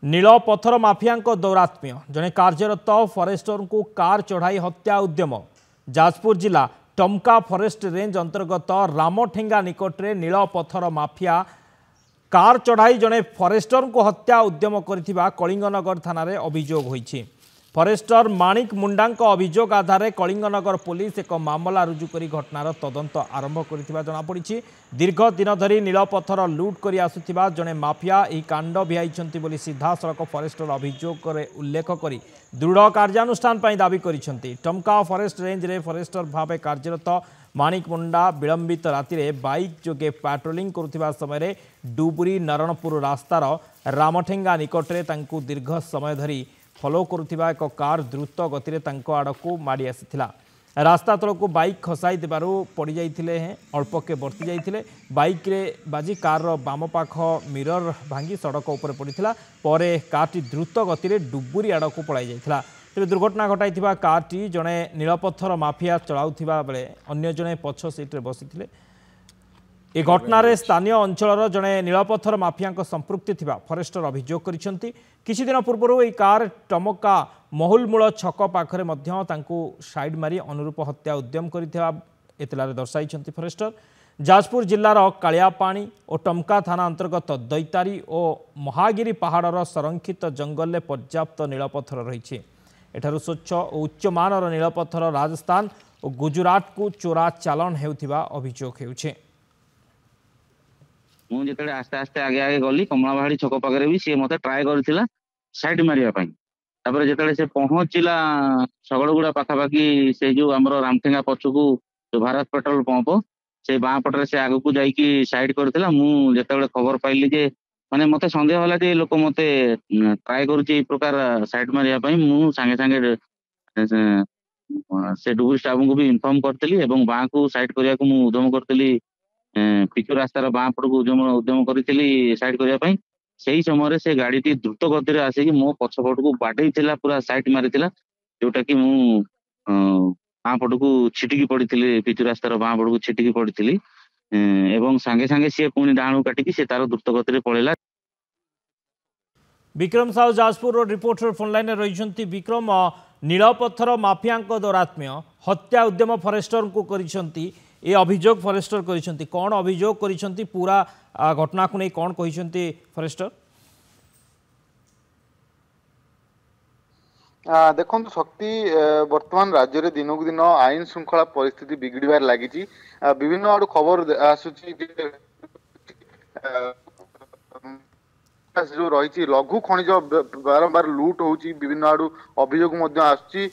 नील पथर माफिया दौरात्म्य जड़े कार्यरत फरेस्टर को कार चढ़ाई हत्या उद्यम जाजपुर जिला टमका फरेस्ट रेंज अंतर्गत रामठेंगा निकटरे नील पथर माफिया कार चढ़ाई जड़े फरेस्टर को हत्या उद्यम कर कलिंगनगर थाना अभियोग होईछि। फरेस्टर माणिक मुंडा अभियोग आधार कलिंगनगर पुलिस एक मामला रुजु कर घटनार तदंत आरंभ कर जमापड़ी। दीर्घ दिन धरी नीलपथर लुट कर आसुथिबा जड़े माफिया यह कांड भियाइछन्ति बोली सीधासलख फरेस्टर अभियोग उल्लेख कर दृढ़ कार्यानुष्ठान दाबी करिसेंति। टमका फरेस्ट रेंज रे फरेस्टर भाव कार्यरत माणिक मुंडा विलंबित राति बाइक जोगे पेट्रोलिंग करुवा समय डुबुरी नारायणपुर रास्तार रामठेंगा निकटरे तांकु दीर्घ समय धरी फॉलो करुवा एक कार द्रुत गति आड़क माड़ी आसीथिला। रास्ता तलक बाइक खसाई देबारु पड़ जाइथिले हैं अल्पके बर्ती जाइथिले। बाइक रे बाजी कार बाम पाख मिरर भांगी सड़क उपर पड़िथिला। परे कारटी द्रुत गति डुबुरी आड़क पलाई जाइथिला। तेज दुर्घटना घटाइथिबा कारटी जड़े नीलपथर माफिया चलाउथिबा बेले अन्य जड़े पछ सीट्रे बसिथिले। ए घटनार स्थानीय अंचल जड़े नीलपथर माफिया संपृक्ति थिबा फरेस्टर अभियोग करिसेंति। किछि दिन पूर्व यह कार टमका महुलमूल छक पाखरे मध्य तांकु साइड मारी अनुरूप हत्या उद्यम करिथिबा एतलारे दर्शाइछन्ति फरेस्टर। जाजपुर जिल्लार कालियापाणी और टमका थाना अंतर्गत दैतारी और महागिरी पहाड़र संरक्षित जंगल में पर्याप्त नीलपथर रही। एठारु स्वच्छ और उच्चमानर नीलपथर राजस्थान और गुजरात को चोरा चालान हेउथिबा अभियोग हेउछे। मुझे आस्ते आस्ते आगे आगे गली कमलाबाड़ी छक पाखे भी सी मत ट्राए कर साइड मारे जो से पहुंचला सगड़गुड़ा पखापाखि से जो आम रामठेंगा पछकू जो भारत पेट्रोल पंप से बाँ पटे से आग को जाकि साइड करता मुझे खबर पाइली जे माने मत सन्देह होला जे लोक मत ट्राए कर प्रकार साइड मारे मु सांगे सांगे से डुबुरी स्टाफ को भी इनफॉर्म करी बाँ को साइड करने को उद्यम करी पिचु रास्तार बाँ पट को उद्यम करी साइड करने से समय से गाड़ी द्रुत गति आसिक मो पछपट को बाडे पूरा साइड मारी जोटा कि मु बाँ पट को छिटिकी पड़ी पिचु रास्तार बाँ पट को छिटिकी पड़ी एवं सांगे सांगे सी पुणी डाणु काटिकी से तार द्रुत गति पड़ेगा। Vikram Sahu Jajpur reporter phone line रही। विक्रम नीलपथर माफिया दौरात्म्य हत्या उद्यम फरेस्टर को करिसेंति ए अभियोग फरेस्टर करिसेंति कौन अभियोग करिसेंति पूरा घटना को नहीं कौन कहिसेंति फरेस्टर? देखो शक्ति वर्तमान राज्य में दिनक दिन आईन श्रृंखला परिस्थिति बिगड़बार लगी। विभिन्न आड़ खबर आसुची जो रही लघु खनिज बारंबार लुट होची विभिन्न आड़ू अभियोग आसुची।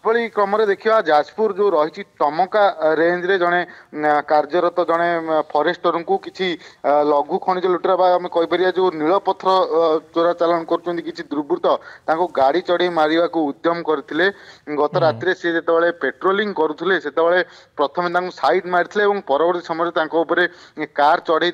भली क्रम देखा जाजपुर जो रही टमका रेंज रे जड़े कार्यरत जड़े फरेस्टर को किसी लघु खनिज लुटेरा आम कहीपर जो नीलपथर चोरा चालान कर दुर्बृत्त गाड़ी चढ़ई मारे उद्यम करते गत राति सी जो पेट्रोलिंग करुले से प्रथम साइड मारी परवर्ती समय कार चढ़ई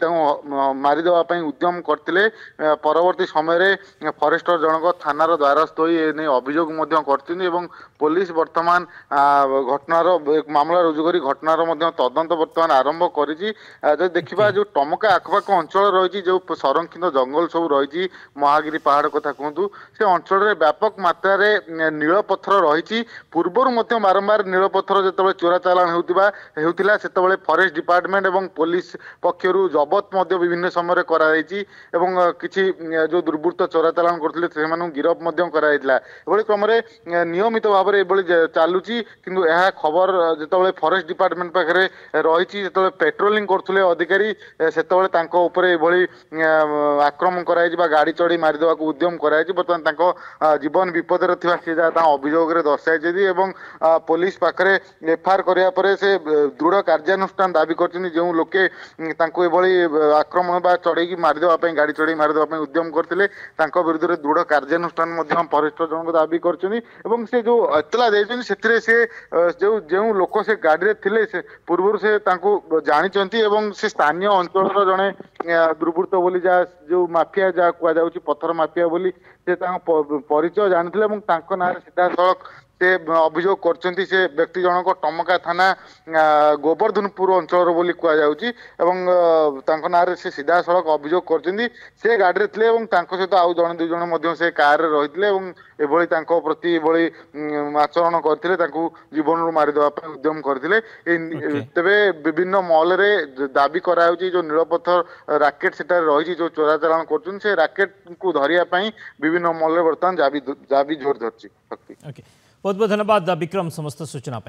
मारिदेवाई उद्यम करते परवर्ती समय फरेस्टर जनक थानार द्वारस्थ हो अभियोग कर पुलिस वर्तमान घटनार मामला रुजु कर घटनार तदंत वर्तमान आरंभ करिछि। जो देखिबा जो टमका आखपाख अंचल रही जो संरक्षित जंगल सब रही महागिरी पहाड़ कथा कहतु से अंचल रे व्यापक मात्रा रे नीलपथर रही। पूर्वर बारंबार नीलपथर जो चोरा चालान होउतिला सेतबेले फॉरेस्ट डिपार्टमेंट एवं पुलिस पक्षरु जबत विभिन्न समय एवं किछि जो दुर्बृत्त चोरा चालान करथिले सेमानु गिरफ कराइला। एभली क्रम नियमित भाव में चलुची किंतु यह खबर जो फॉरेस्ट डिपार्टमेंट पाखे रही जो पेट्रोलिंग करते अधिकारी से आक्रमण कर गाड़ी चढ़ी मारिदेवा उद्यम कर बर्तमान जीवन विपद सी अभियोग दर्शाई पुलिस पाखे एफआईआर करने से दृढ़ कार्यानुष्ठान दाबी कर जो लोके आक्रमण चढ़ी मारिदेवाई गाड़ी चढ़ी मारिदेवा उद्यम करते विरुद्ध में दृढ़ कार्यानुष्ठान फरेस्टर जनक दाबी कर जो एतला से जो जो लोक से गाड़ी थे से पूर्व से जानी से स्थानीय अंचल जड़े दुर्बृत्त बोली जो माफिया जहाँ कहुच्छी पथर माफिया बोली से परिचय जानी ना सीधा सड़क से अभियोग करछन्ती से व्यक्ति जनक टमका थाना गोवर्धनपुर अंचल बोली कुआଯାଉଛି ଏବଂ ତାଙ୍କ ନାଁରେ ସେ ସିଧାସଳଖ ଅଭିଯୋଗ କରିଛନ୍ତି ସେ ଗାଡ଼ିରେ ଥିଲେ ଏବଂ ତାଙ୍କ ସହିତ ଆଉ ଜଣେ ଦୁଇ ଜଣ ମଧ୍ୟ ସେ କାରରେ ରହିଥିଲେ ଏବଂ ଏଭଳି ତାଙ୍କ ପ୍ରତି ଏଭଳି ଆଚରଣ କରିଥିଲେ ତାଙ୍କୁ ଜୀବନରୁ ମାରିଦେବା ପାଇଁ ଉଦ୍ୟମ କରିଥିଲେ ତେବେ ବିଭିନ୍ନ ମହଲରେ ଦାବି କରାଯାଉଛି ଯୋଉ ନୀଳପଥର ରାକେଟ ସେଠାରେ ରହିଛି ଯୋଉ ଚୋରାଚାଲାଣ କରୁଛନ୍ତି ସେ ରାକେଟକୁ ଧରିବା ପାଇଁ ବିଭିନ୍ନ ମହଲରେ ବର୍ତ୍ତମାନ ଦାବି ଜୋର ଧରିଛି। बहुत बहुत धन्यवाद विक्रम समस्त सूचना।